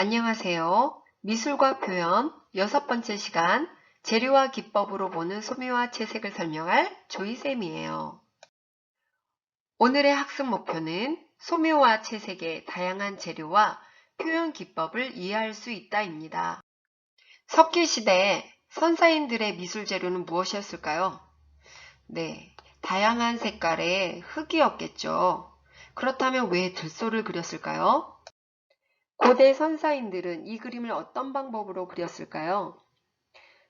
안녕하세요. 미술과 표현 6번째 시간 재료와 기법으로 보는 소묘와 채색을 설명할 조이쌤이에요. 오늘의 학습 목표는 소묘와 채색의 다양한 재료와 표현 기법을 이해할 수 있다입니다. 석기시대 선사인들의 미술 재료는 무엇이었을까요? 네, 다양한 색깔의 흙이었겠죠. 그렇다면 왜 들소를 그렸을까요? 고대 선사인들은 이 그림을 어떤 방법으로 그렸을까요?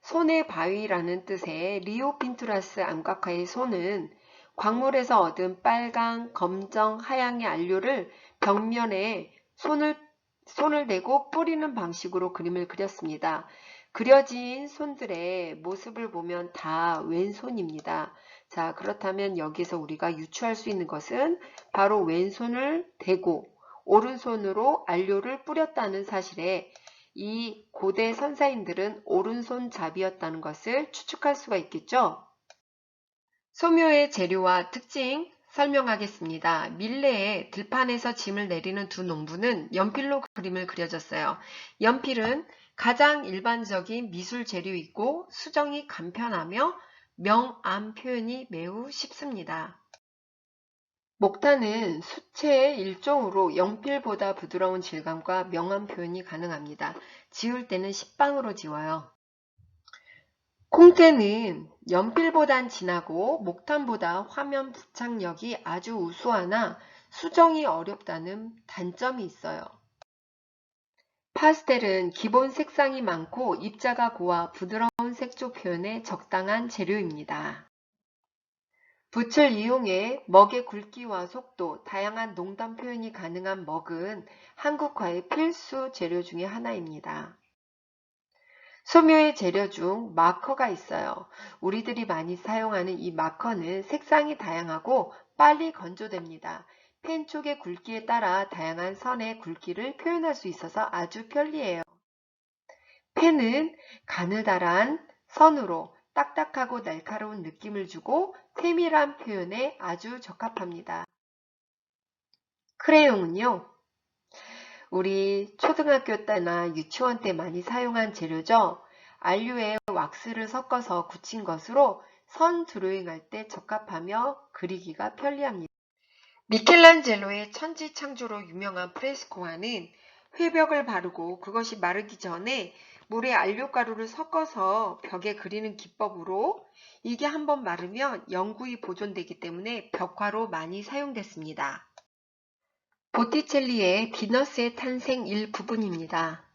손의 바위라는 뜻의 리오핀투라스 암각화의 손은 광물에서 얻은 빨강, 검정, 하양의 안료를 벽면에 손을 대고 뿌리는 방식으로 그림을 그렸습니다. 그려진 손들의 모습을 보면 다 왼손입니다. 자, 그렇다면 여기서 우리가 유추할 수 있는 것은 바로 왼손을 대고 오른손으로 안료를 뿌렸다는 사실에 이 고대 선사인들은 오른손잡이였다는 것을 추측할 수가 있겠죠. 소묘의 재료와 특징 설명하겠습니다. 밀레에 들판에서 짐을 내리는 두 농부는 연필로 그림을 그려줬어요. 연필은 가장 일반적인 미술 재료이고 수정이 간편하며 명암 표현이 매우 쉽습니다. 목탄은 수채의 일종으로 연필보다 부드러운 질감과 명암 표현이 가능합니다. 지울 때는 식빵으로 지워요. 콩테는 연필보단 진하고 목탄보다 화면 부착력이 아주 우수하나 수정이 어렵다는 단점이 있어요. 파스텔은 기본 색상이 많고 입자가 고와 부드러운 색조 표현에 적당한 재료입니다. 붓을 이용해 먹의 굵기와 속도, 다양한 농담 표현이 가능한 먹은 한국화의 필수 재료 중에 하나입니다. 소묘의 재료 중 마커가 있어요. 우리들이 많이 사용하는 이 마커는 색상이 다양하고 빨리 건조됩니다. 펜 쪽의 굵기에 따라 다양한 선의 굵기를 표현할 수 있어서 아주 편리해요. 펜은 가느다란 선으로 딱딱하고 날카로운 느낌을 주고 세밀한 표현에 아주 적합합니다. 크레용은요, 우리 초등학교 때나 유치원 때 많이 사용한 재료죠. 안료에 왁스를 섞어서 굳힌 것으로 선 드로잉할 때 적합하며 그리기가 편리합니다. 미켈란젤로의 천지창조로 유명한 프레스코화는 회벽을 바르고 그것이 마르기 전에 물에 안료가루를 섞어서 벽에 그리는 기법으로 이게 한번 마르면 영구히 보존되기 때문에 벽화로 많이 사용됐습니다. 보티첼리의 비너스의 탄생 일부분입니다.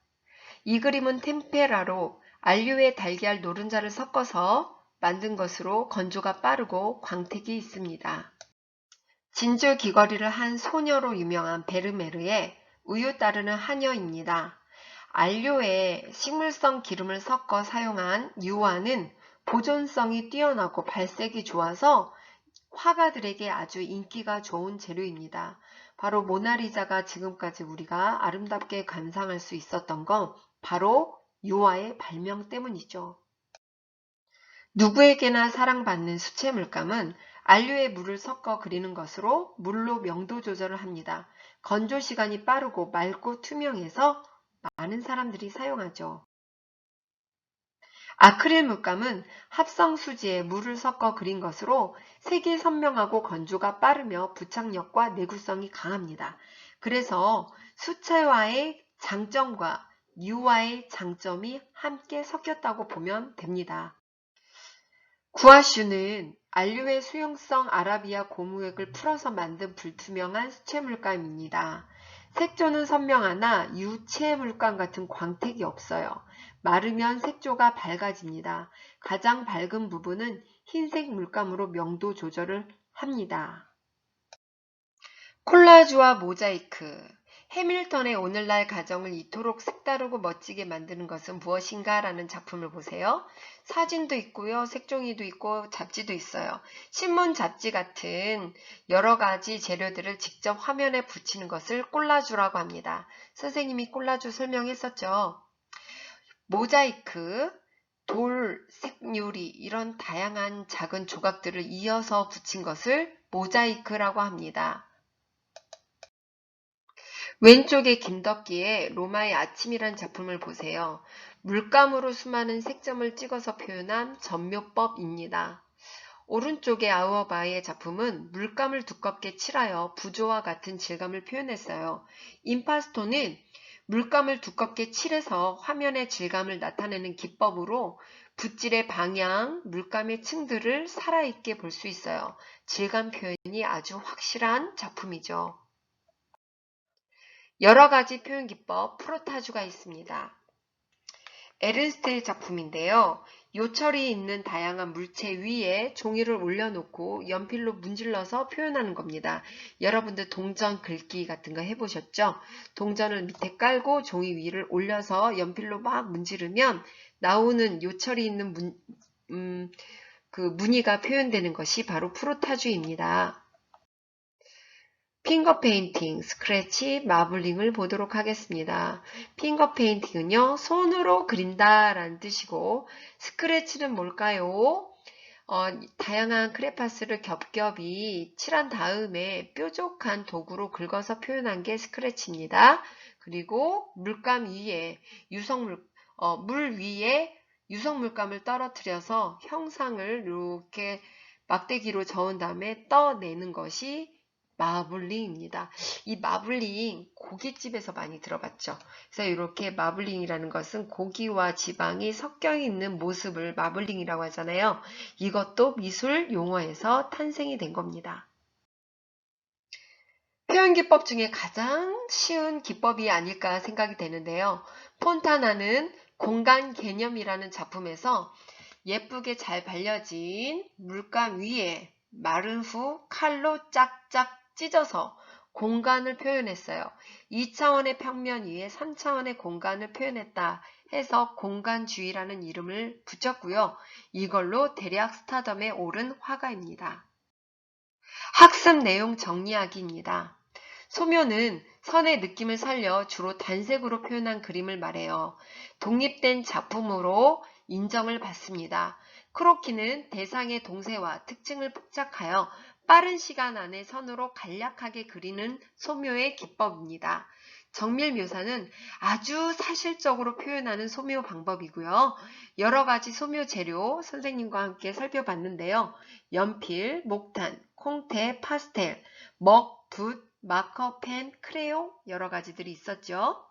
이 그림은 템페라로 안료에 달걀 노른자를 섞어서 만든 것으로 건조가 빠르고 광택이 있습니다. 진주 귀걸이를 한 소녀로 유명한 베르메르의 우유 따르는 하녀입니다. 안료에 식물성 기름을 섞어 사용한 유화는 보존성이 뛰어나고 발색이 좋아서 화가들에게 아주 인기가 좋은 재료입니다. 바로 모나리자가 지금까지 우리가 아름답게 감상할 수 있었던 건 바로 유화의 발명 때문이죠. 누구에게나 사랑받는 수채 물감은 안료에 물을 섞어 그리는 것으로 물로 명도 조절을 합니다. 건조 시간이 빠르고 맑고 투명해서 많은 사람들이 사용하죠. 아크릴 물감은 합성 수지에 물을 섞어 그린 것으로 색이 선명하고 건조가 빠르며 부착력과 내구성이 강합니다. 그래서 수채화의 장점과 유화의 장점이 함께 섞였다고 보면 됩니다. 구아슈는 안료의 수용성 아라비아 고무액을 풀어서 만든 불투명한 수채 물감입니다. 색조는 선명하나 유채 물감 같은 광택이 없어요. 마르면 색조가 밝아집니다. 가장 밝은 부분은 흰색 물감으로 명도 조절을 합니다. 콜라주와 모자이크. 해밀턴의 오늘날 가정을 이토록 색다르고 멋지게 만드는 것은 무엇인가? 라는 작품을 보세요. 사진도 있고요. 색종이도 있고 잡지도 있어요. 신문, 잡지 같은 여러 가지 재료들을 직접 화면에 붙이는 것을 콜라주라고 합니다. 선생님이 콜라주 설명했었죠. 모자이크, 돌, 색유리 이런 다양한 작은 조각들을 이어서 붙인 것을 모자이크라고 합니다. 왼쪽의 김덕기의 로마의 아침이란 작품을 보세요. 물감으로 수많은 색점을 찍어서 표현한 점묘법입니다. 오른쪽의 아우어바이의 작품은 물감을 두껍게 칠하여 부조와 같은 질감을 표현했어요. 임파스토는 물감을 두껍게 칠해서 화면의 질감을 나타내는 기법으로 붓질의 방향, 물감의 층들을 살아있게 볼 수 있어요. 질감 표현이 아주 확실한 작품이죠. 여러 가지 표현 기법, 프로타주가 있습니다. 에른스트의 작품인데요. 요철이 있는 다양한 물체 위에 종이를 올려놓고 연필로 문질러서 표현하는 겁니다. 여러분들 동전 긁기 같은 거 해보셨죠? 동전을 밑에 깔고 종이 위를 올려서 연필로 막 문지르면 나오는 요철이 있는 그 무늬가 표현되는 것이 바로 프로타주입니다. 핑거 페인팅, 스크래치, 마블링을 보도록 하겠습니다. 핑거 페인팅은요, 손으로 그린다 라는 뜻이고, 스크래치는 뭘까요? 다양한 크레파스를 겹겹이 칠한 다음에 뾰족한 도구로 긁어서 표현한 게 스크래치입니다. 그리고 물감 위에 물 위에 유성물감을 떨어뜨려서 형상을 이렇게 막대기로 저은 다음에 떠내는 것이 마블링입니다. 이 마블링 고깃집에서 많이 들어봤죠. 그래서 이렇게 마블링이라는 것은 고기와 지방이 섞여 있는 모습을 마블링이라고 하잖아요. 이것도 미술 용어에서 탄생이 된 겁니다. 표현 기법 중에 가장 쉬운 기법이 아닐까 생각이 되는데요. 폰타나는 공간 개념이라는 작품에서 예쁘게 잘 발려진 물감 위에 마른 후 칼로 짝짝 찢어서 공간을 표현했어요. 2차원의 평면 위에 3차원의 공간을 표현했다 해서 공간주의라는 이름을 붙였고요. 이걸로 대략 스타덤에 오른 화가입니다. 학습 내용 정리하기입니다. 소묘는 선의 느낌을 살려 주로 단색으로 표현한 그림을 말해요. 독립된 작품으로 인정을 받습니다. 크로키는 대상의 동세와 특징을 포착하여 빠른 시간 안에 선으로 간략하게 그리는 소묘의 기법입니다. 정밀 묘사는 아주 사실적으로 표현하는 소묘 방법이고요. 여러 가지 소묘 재료 선생님과 함께 살펴봤는데요. 연필, 목탄, 콩테, 파스텔, 먹, 붓, 마커, 펜, 크레용 여러 가지들이 있었죠.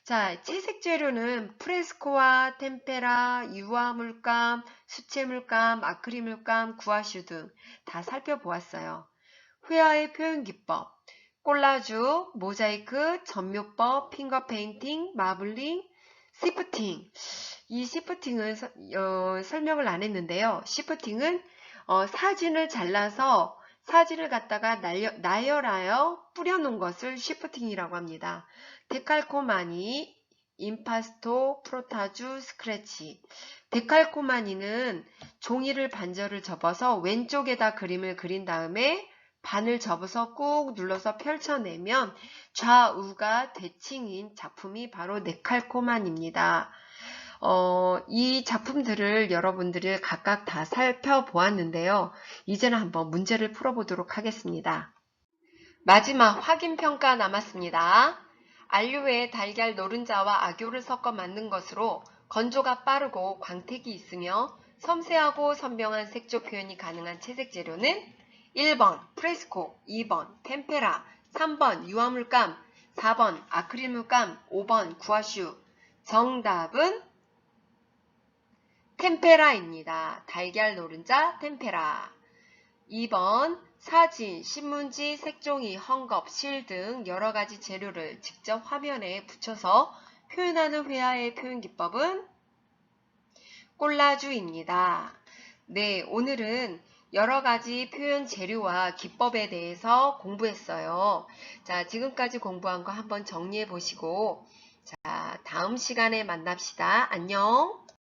자, 채색 재료는 프레스코와 템페라, 유화 물감, 수채 물감, 아크릴 물감, 구아슈 등 다 살펴보았어요. 회화의 표현 기법, 콜라주, 모자이크, 점묘법, 핑거 페인팅, 마블링, 시프팅. 이 시프팅은 설명을 안 했는데요. 시프팅은 사진을 잘라서 사진을 갖다가 나열하여 뿌려놓은 것을 시프팅이라고 합니다. 데칼코마니, 임파스토, 프로타주, 스크래치. 데칼코마니는 종이를 반절을 접어서 왼쪽에다 그림을 그린 다음에 반을 접어서 꾹 눌러서 펼쳐내면 좌우가 대칭인 작품이 바로 데칼코마니입니다. 이 작품들을 여러분들이 각각 다 살펴보았는데요. 이제는 한번 문제를 풀어보도록 하겠습니다. 마지막 확인평가 남았습니다. 안류에 달걀 노른자와 악교를 섞어 만든 것으로 건조가 빠르고 광택이 있으며 섬세하고 선명한 색조 표현이 가능한 채색 재료는 1번 프레스코, 2번 템페라, 3번 유화물감, 4번 아크릴 물감, 5번 구아슈. 정답은 템페라입니다. 달걀 노른자 템페라. 2번 사진, 신문지, 색종이, 헝겊, 실 등 여러가지 재료를 직접 화면에 붙여서 표현하는 회화의 표현 기법은 콜라주입니다. 네, 오늘은 여러가지 표현 재료와 기법에 대해서 공부했어요. 자, 지금까지 공부한 거 한번 정리해 보시고 자, 다음 시간에 만납시다. 안녕.